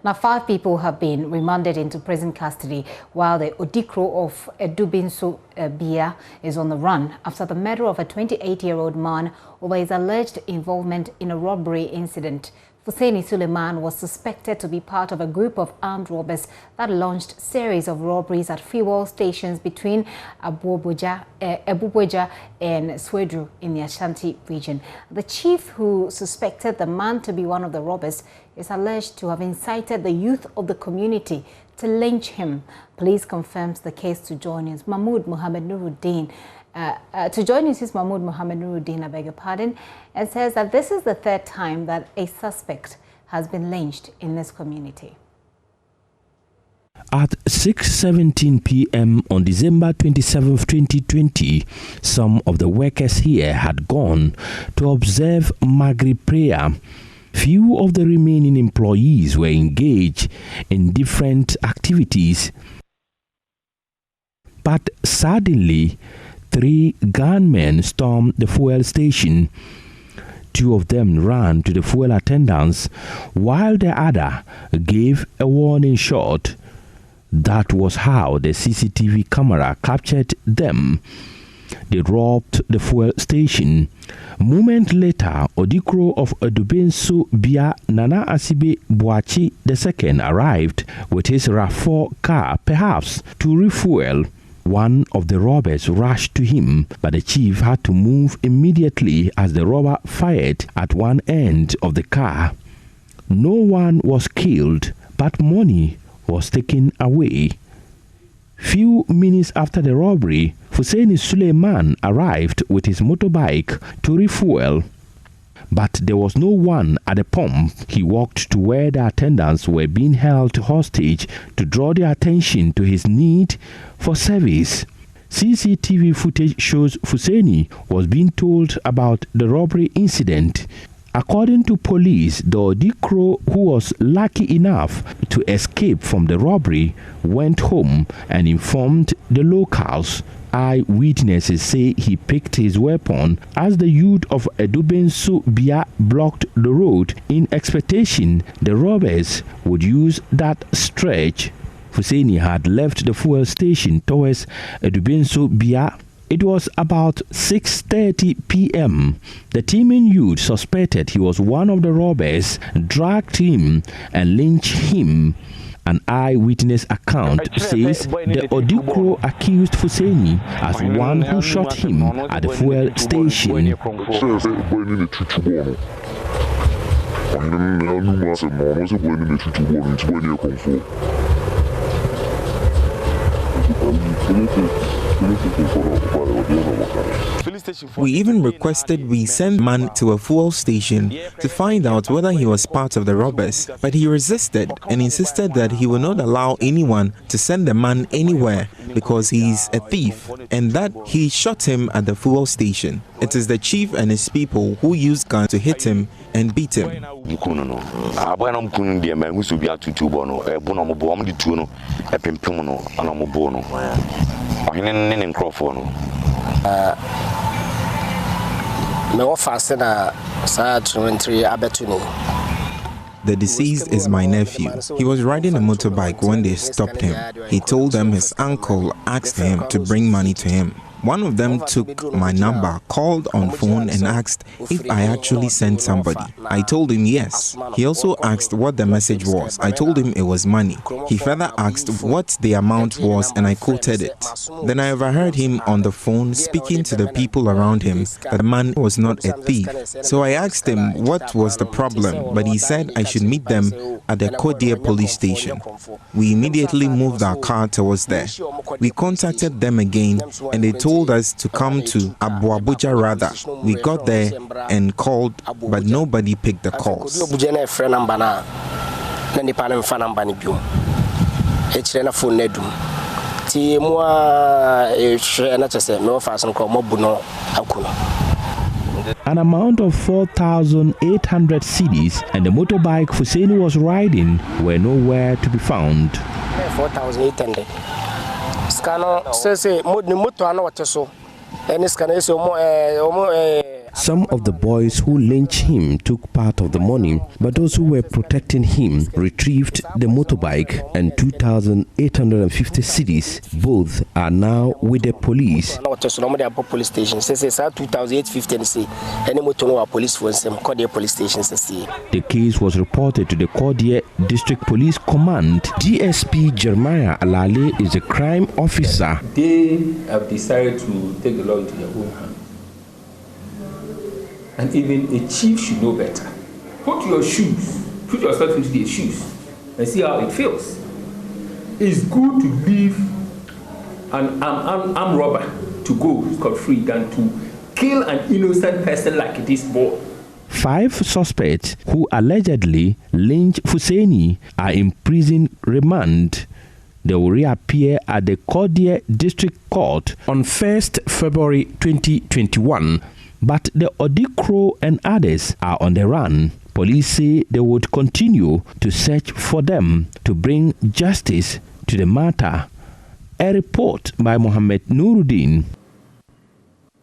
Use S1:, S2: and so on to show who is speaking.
S1: Now, 5 people have been remanded into prison custody while the Odikro of Adubinso Biaa is on the run after the murder of a 28-year-old man over his alleged involvement in a robbery incident. Hussein Suleiman was suspected to be part of a group of armed robbers that launched a series of robberies at fuel stations between Ebuboja and Swedru in the Ashanti region. The chief, who suspected the man to be one of the robbers, is alleged to have incited the youth of the community to lynch him. Police confirms the case to JoyNews. Mahmoud Mohammed Nuruddin. To JoyNews is Mahmoud Mohammed Nuruddin, I beg your pardon, and says that this is the 3rd time that a suspect has been lynched in this community.
S2: At 6:17 p.m. on December 27, 2020, some of the workers here had gone to observe Maghrib prayer. Few of the remaining employees were engaged in different activities. But suddenly, 3 gunmen stormed the fuel station. 2 of them ran to the fuel attendants, while the other gave a warning shot. That was how the CCTV camera captured them. They robbed the fuel station. Moment later, Odikro of Adubinso Biaa Nana Asibe Boachi II arrived with his RAV4 car, perhaps to refuel. One of the robbers rushed to him, but the chief had to move immediately as the robber fired at one end of the car. No one was killed, but money was taken away. Few minutes after the robbery, Hussein Suleiman arrived with his motorbike to refuel. But there was no one at the pump. He walked to where the attendants were being held hostage to draw their attention to his need for service. CCTV footage shows Husseini was being told about the robbery incident. According to police, the Odikro, who was lucky enough to escape from the robbery, went home and informed the locals. Eyewitnesses say he picked his weapon as the youth of Adubinso Biaa blocked the road in expectation the robbers would use that stretch. Husseini had left the fuel station towards Adubinso Biaa. It was about 6:30 p.m. The teeming youth suspected he was one of the robbers, dragged him and lynched him. An eyewitness account says the Odikro accused Husseini as one who shot him at the fuel station.
S3: We even requested we send man to a fuel station to find out whether he was part of the robbers, but he resisted and insisted that he would not allow anyone to send the man anywhere because he is a thief, and that he shot him at the fuel station. It is the chief and his people who used guns to hit him and beat him. The deceased is my nephew. He was riding a motorbike when they stopped him. He told them his uncle asked him to bring money to him. One of them took my number, called on phone and asked if I actually sent somebody. I told him yes. He also asked what the message was. I told him it was money. He further asked what the amount was and I quoted it. Then I overheard him on the phone speaking to the people around him that the man was not a thief. So I asked him what was the problem, but he said I should meet them at the Kodia police station. We immediately moved our car towards there. We contacted them again and they told us to come to Abuja rather. We got there and called, but nobody picked the calls.
S2: An amount of 4,800 cedis and the motorbike Husseini was riding were nowhere to be found.
S4: 4,800. Scano says, motor and what so, and it's can
S2: Some of the boys who lynched him took part of the money, but those who were protecting him retrieved the motorbike and 2,850 cedis. Both are now with the police.
S4: Police station. 2,850 police station.
S2: The case was reported to the Cordier District Police Command. DSP Jeremiah Alale is a crime officer.
S5: They have decided to take the law into their own hands. And even a chief should know better. Put yourself into their shoes and see how it feels. It's good to leave an armed robber to go scot-free than to kill an innocent person like this boy.
S2: 5 suspects who allegedly lynched Fuseni are in prison remand. They will reappear at the Cordier District Court on 1st February 2021. But the Odikro and others are on the run. Police say they would continue to search for them to bring justice to the matter. A report by Mohammed Nuruddin.